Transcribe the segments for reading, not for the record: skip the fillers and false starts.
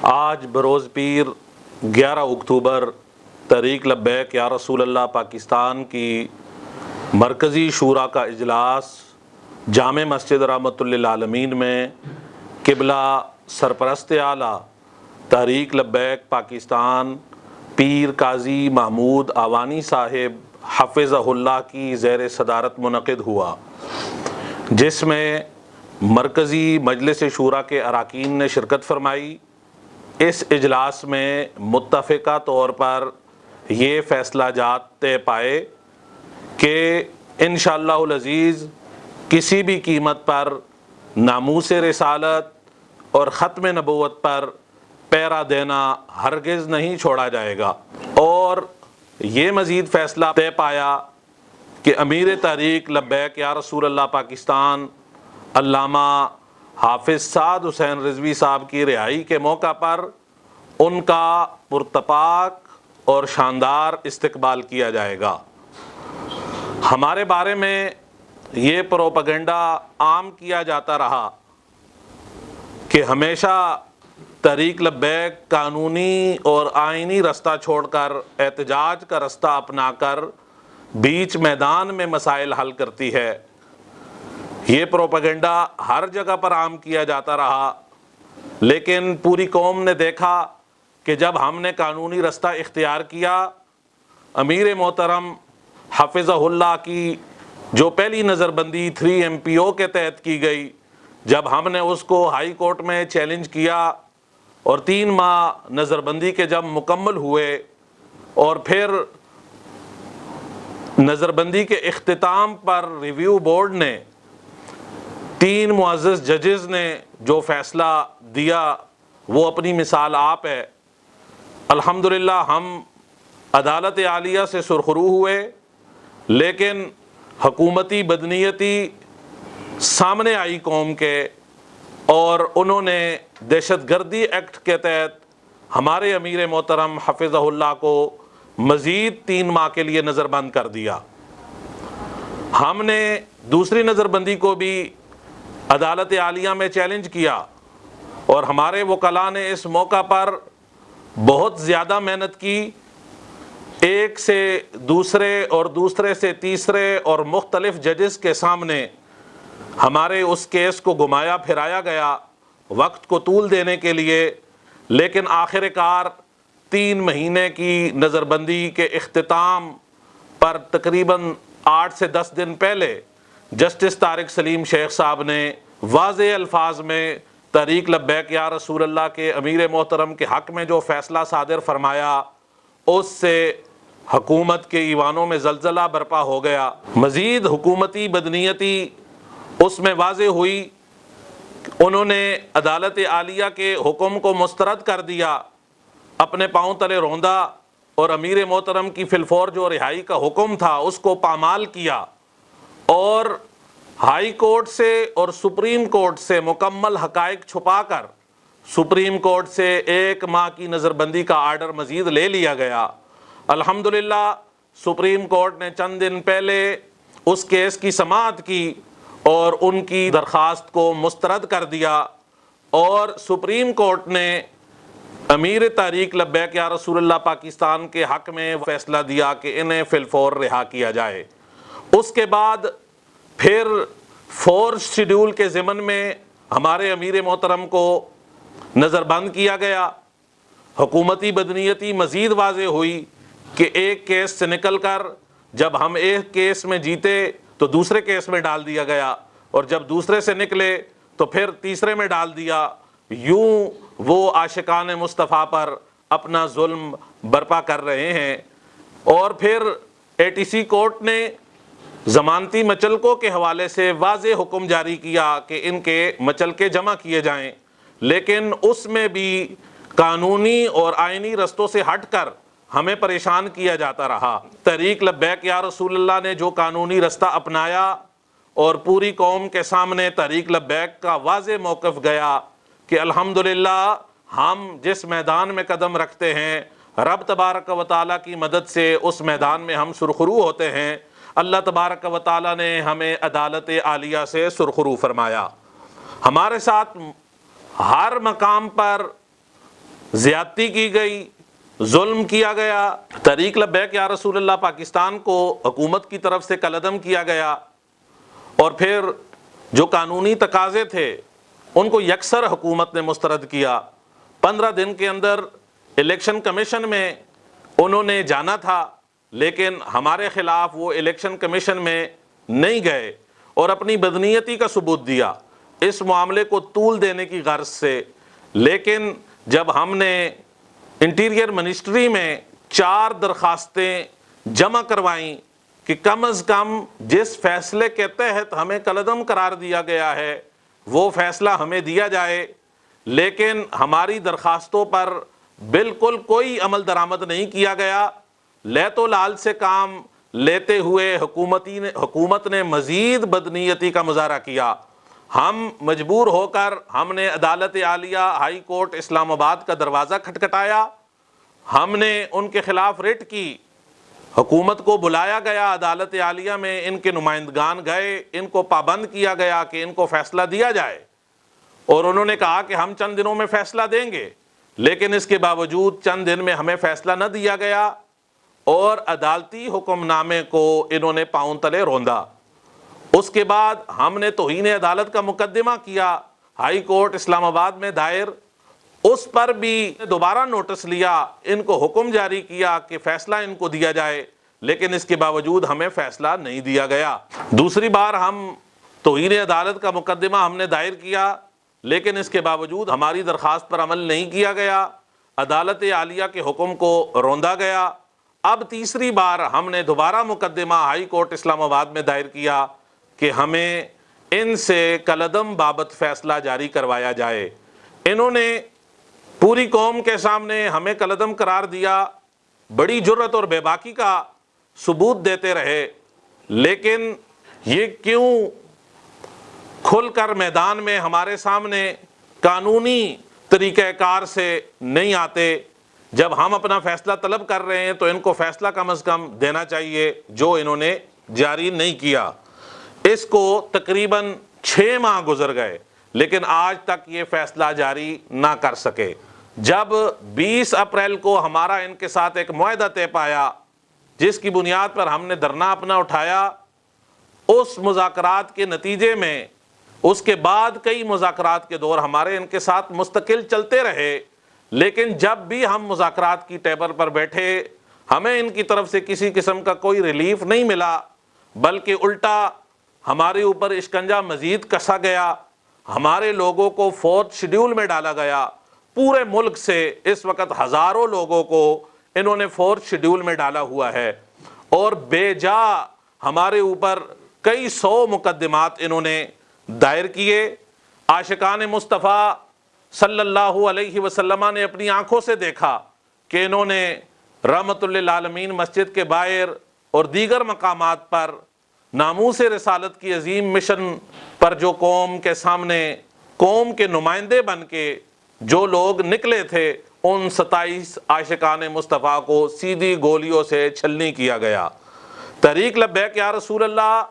آج بروز پیر 11 اکتوبر تحریک لبیک یا رسول اللہ پاکستان کی مرکزی شورا کا اجلاس جامع مسجد رحمۃ للعالمین میں قبلہ سرپرست اعلیٰ تحریک لبیک پاکستان پیر قاضی محمود آوانی صاحب حفظہ اللہ کی زیر صدارت منعقد ہوا، جس میں مرکزی مجلس شورا کے اراکین نے شرکت فرمائی۔ اس اجلاس میں متفقہ طور پر یہ فیصلہ جات طے پائے کہ انشاءاللہ العزیز کسی بھی قیمت پر ناموس رسالت اور ختم نبوت پر پیرا دینا ہرگز نہیں چھوڑا جائے گا، اور یہ مزید فیصلہ طے پایا کہ امیر تحریک لبیک یا رسول اللہ پاکستان علامہ حافظ سعد حسین رضوی صاحب کی رہائی کے موقع پر ان کا پرتپاک اور شاندار استقبال کیا جائے گا۔ ہمارے بارے میں یہ پروپیگنڈا عام کیا جاتا رہا کہ ہمیشہ تحریک لبیک قانونی اور آئینی رستہ چھوڑ کر احتجاج کا رستہ اپنا کر بیچ میدان میں مسائل حل کرتی ہے۔ یہ پروپیگنڈا ہر جگہ پر عام کیا جاتا رہا، لیکن پوری قوم نے دیکھا کہ جب ہم نے قانونی رستہ اختیار کیا، امیر محترم حفظہ اللہ کی جو پہلی نظر بندی 3 MPO کے تحت کی گئی، جب ہم نے اس کو ہائی کورٹ میں چیلنج کیا اور 3 ماہ نظر بندی کے جب مکمل ہوئے اور پھر نظر بندی کے اختتام پر ریویو بورڈ نے 3 معزز ججز نے جو فیصلہ دیا وہ اپنی مثال آپ ہے۔ الحمدللہ ہم عدالت عالیہ سے سرخرو ہوئے، لیکن حکومتی بدنیتی سامنے آئی قوم کے، اور انہوں نے دہشت گردی ایکٹ کے تحت ہمارے امیر محترم حفظہ اللہ کو مزید 3 ماہ کے لیے نظر بند کر دیا۔ ہم نے دوسری نظر بندی کو بھی عدالت عالیہ میں چیلنج کیا، اور ہمارے وکلاء نے اس موقع پر بہت زیادہ محنت کی، ایک سے دوسرے اور دوسرے سے تیسرے اور مختلف ججز کے سامنے ہمارے اس کیس کو گھمایا پھرایا گیا وقت کو طول دینے کے لیے، لیکن آخر کار 3 مہینے کی نظر بندی کے اختتام پر تقریباً 8 سے 10 دن پہلے جسٹس طارق سلیم شیخ صاحب نے واضح الفاظ میں تحریک لبیک یا رسول اللہ کے امیر محترم کے حق میں جو فیصلہ صادر فرمایا، اس سے حکومت کے ایوانوں میں زلزلہ برپا ہو گیا۔ مزید حکومتی بدنیتی اس میں واضح ہوئی، انہوں نے عدالت عالیہ کے حکم کو مسترد کر دیا، اپنے پاؤں تلے روندا، اور امیر محترم کی فی الفور جو رہائی کا حکم تھا اس کو پامال کیا، اور ہائی کورٹ سے اور سپریم کورٹ سے مکمل حقائق چھپا کر سپریم کورٹ سے 1 ماہ کی نظر بندی کا آرڈر مزید لے لیا گیا۔ الحمدللہ سپریم کورٹ نے چند دن پہلے اس کیس کی سماعت کی اور ان کی درخواست کو مسترد کر دیا، اور سپریم کورٹ نے امیر تحریک لبیک یا رسول اللہ پاکستان کے حق میں فیصلہ دیا کہ انہیں فی الفور رہا کیا جائے۔ اس کے بعد پھر 4 شیڈول کے ضمن میں ہمارے امیر محترم کو نظر بند کیا گیا۔ حکومتی بدنیتی مزید واضح ہوئی کہ ایک کیس سے نکل کر جب ہم ایک کیس میں جیتے تو دوسرے کیس میں ڈال دیا گیا، اور جب دوسرے سے نکلے تو پھر تیسرے میں ڈال دیا۔ یوں وہ عاشقان مصطفیٰ پر اپنا ظلم برپا کر رہے ہیں۔ اور پھر ATC کورٹ نے ضمانتی مچلکوں کے حوالے سے واضح حکم جاری کیا کہ ان کے مچلکے جمع کیے جائیں، لیکن اس میں بھی قانونی اور آئینی رستوں سے ہٹ کر ہمیں پریشان کیا جاتا رہا۔ تحریک لبیک یا رسول اللہ نے جو قانونی رستہ اپنایا اور پوری قوم کے سامنے تحریک لبیک کا واضح موقف گیا کہ الحمدللہ ہم جس میدان میں قدم رکھتے ہیں، رب تبارک و تعالیٰ کی مدد سے اس میدان میں ہم سرخرو ہوتے ہیں۔ اللہ تبارک و تعالیٰ نے ہمیں عدالت عالیہ سے سرخرو فرمایا۔ ہمارے ساتھ ہر مقام پر زیادتی کی گئی، ظلم کیا گیا، تحریک لبیک یا رسول اللہ پاکستان کو حکومت کی طرف سے کالعدم کیا گیا، اور پھر جو قانونی تقاضے تھے ان کو یکسر حکومت نے مسترد کیا۔ 15 دن کے اندر الیکشن کمیشن میں انہوں نے جانا تھا، لیکن ہمارے خلاف وہ الیکشن کمیشن میں نہیں گئے اور اپنی بدنیتی کا ثبوت دیا اس معاملے کو طول دینے کی غرض سے۔ لیکن جب ہم نے انٹیریئر منسٹری میں 4 درخواستیں جمع کروائیں کہ کم از کم جس فیصلے کے تحت ہمیں کالعدم قرار دیا گیا ہے وہ فیصلہ ہمیں دیا جائے، لیکن ہماری درخواستوں پر بالکل کوئی عمل درآمد نہیں کیا گیا۔ لیت و لال سے کام لیتے ہوئے حکومت نے مزید بدنیتی کا مظاہرہ کیا۔ ہم مجبور ہو کر ہم نے عدالت عالیہ ہائی کورٹ اسلام آباد کا دروازہ کھٹکھٹایا، ہم نے ان کے خلاف ریٹ کی، حکومت کو بلایا گیا عدالت عالیہ میں، ان کے نمائندگان گئے، ان کو پابند کیا گیا کہ ان کو فیصلہ دیا جائے، اور انہوں نے کہا کہ ہم چند دنوں میں فیصلہ دیں گے، لیکن اس کے باوجود چند دن میں ہمیں فیصلہ نہ دیا گیا اور عدالتی حکم نامے کو انہوں نے پاؤں تلے روندا۔ اس کے بعد ہم نے توہین عدالت کا مقدمہ کیا ہائی کورٹ اسلام آباد میں دائر، اس پر بھی دوبارہ نوٹس لیا، ان کو حکم جاری کیا کہ فیصلہ ان کو دیا جائے، لیکن اس کے باوجود ہمیں فیصلہ نہیں دیا گیا۔ دوسری بار ہم توہین عدالت کا مقدمہ ہم نے دائر کیا، لیکن اس کے باوجود ہماری درخواست پر عمل نہیں کیا گیا، عدالت عالیہ کے حکم کو روندا گیا۔ اب تیسری بار ہم نے دوبارہ مقدمہ ہائی کورٹ اسلام آباد میں دائر کیا کہ ہمیں ان سے کالعدم بابت فیصلہ جاری کروایا جائے۔ انہوں نے پوری قوم کے سامنے ہمیں کالعدم قرار دیا، بڑی جرت اور بے باکی کا ثبوت دیتے رہے، لیکن یہ کیوں کھل کر میدان میں ہمارے سامنے قانونی طریقہ کار سے نہیں آتے؟ جب ہم اپنا فیصلہ طلب کر رہے ہیں تو ان کو فیصلہ کم از کم دینا چاہیے، جو انہوں نے جاری نہیں کیا۔ اس کو تقریباً 6 ماہ گزر گئے، لیکن آج تک یہ فیصلہ جاری نہ کر سکے۔ جب 20 اپریل کو ہمارا ان کے ساتھ ایک معاہدہ طے پایا، جس کی بنیاد پر ہم نے دھرنا اپنا اٹھایا، اس مذاکرات کے نتیجے میں اس کے بعد کئی مذاکرات کے دور ہمارے ان کے ساتھ مستقل چلتے رہے، لیکن جب بھی ہم مذاکرات کی ٹیبل پر بیٹھے ہمیں ان کی طرف سے کسی قسم کا کوئی ریلیف نہیں ملا، بلکہ الٹا ہمارے اوپر اشکنجہ مزید کسا گیا، ہمارے لوگوں کو 4تھ شیڈیول میں ڈالا گیا۔ پورے ملک سے اس وقت ہزاروں لوگوں کو انہوں نے 4تھ شیڈیول میں ڈالا ہوا ہے، اور بے جا ہمارے اوپر کئی 100 مقدمات انہوں نے دائر کیے۔ عاشقان مصطفیٰ صلی اللہ علیہ وسلم نے اپنی آنکھوں سے دیکھا کہ انہوں نے رحمت للعالمین مسجد کے باہر اور دیگر مقامات پر ناموس رسالت کی عظیم مشن پر جو قوم کے سامنے قوم کے نمائندے بن کے جو لوگ نکلے تھے، ان 27 عاشقان مصطفیٰ کو سیدھی گولیوں سے چھلنی کیا گیا۔ تحریک لبیک یا رسول اللہ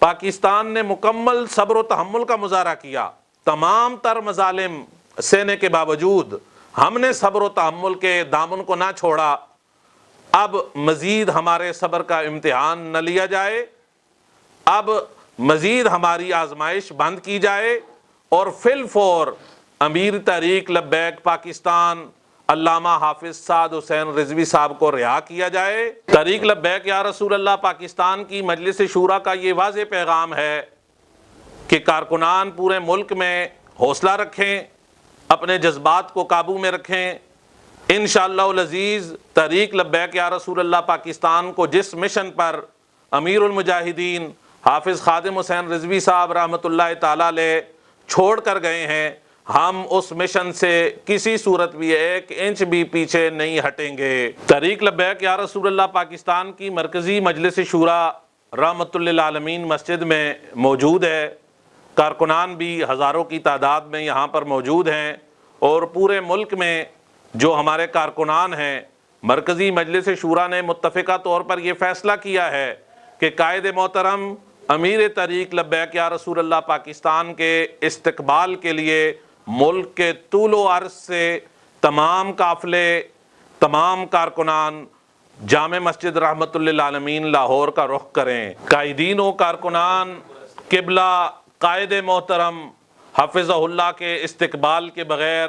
پاکستان نے مکمل صبر و تحمل کا مظاہرہ کیا۔ تمام تر مظالم سہنے کے باوجود ہم نے صبر و تحمل کے دامن کو نہ چھوڑا۔ اب مزید ہمارے صبر کا امتحان نہ لیا جائے، اب مزید ہماری آزمائش بند کی جائے، اور فی الفور امیر تحریک لبیک پاکستان علامہ حافظ سعد حسین رضوی صاحب کو رہا کیا جائے۔ تحریک لبیک یا رسول اللہ پاکستان کی مجلس شورا کا یہ واضح پیغام ہے کہ کارکنان پورے ملک میں حوصلہ رکھیں، اپنے جذبات کو قابو میں رکھیں۔ انشاءاللہ العزیز تحریک لبیک یا رسول اللہ پاکستان کو جس مشن پر امیر المجاہدین حافظ خادم حسین رضوی صاحب رحمۃ اللہ تعالی علیہ چھوڑ کر گئے ہیں، ہم اس مشن سے کسی صورت بھی 1 انچ بھی پیچھے نہیں ہٹیں گے۔ تحریک لبیک یا رسول اللہ پاکستان کی مرکزی مجلس شورا رحمۃ للعالمین مسجد میں موجود ہے، کارکنان بھی ہزاروں کی تعداد میں یہاں پر موجود ہیں، اور پورے ملک میں جو ہمارے کارکنان ہیں، مرکزی مجلس شورا نے متفقہ طور پر یہ فیصلہ کیا ہے کہ قائد محترم امیر تحریک لبیک یا رسول اللہ پاکستان کے استقبال کے لیے ملک کے طول و عرض سے تمام قافلے، تمام کارکنان جامع مسجد رحمت للعالمین لاہور کا رخ کریں۔ قائدین و کارکنان قبلہ قائد محترم حفظہ اللہ کے استقبال کے بغیر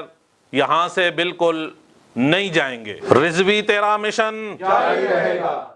یہاں سے بالکل نہیں جائیں گے۔ رضوی تیرا مشن جاری رہے گا۔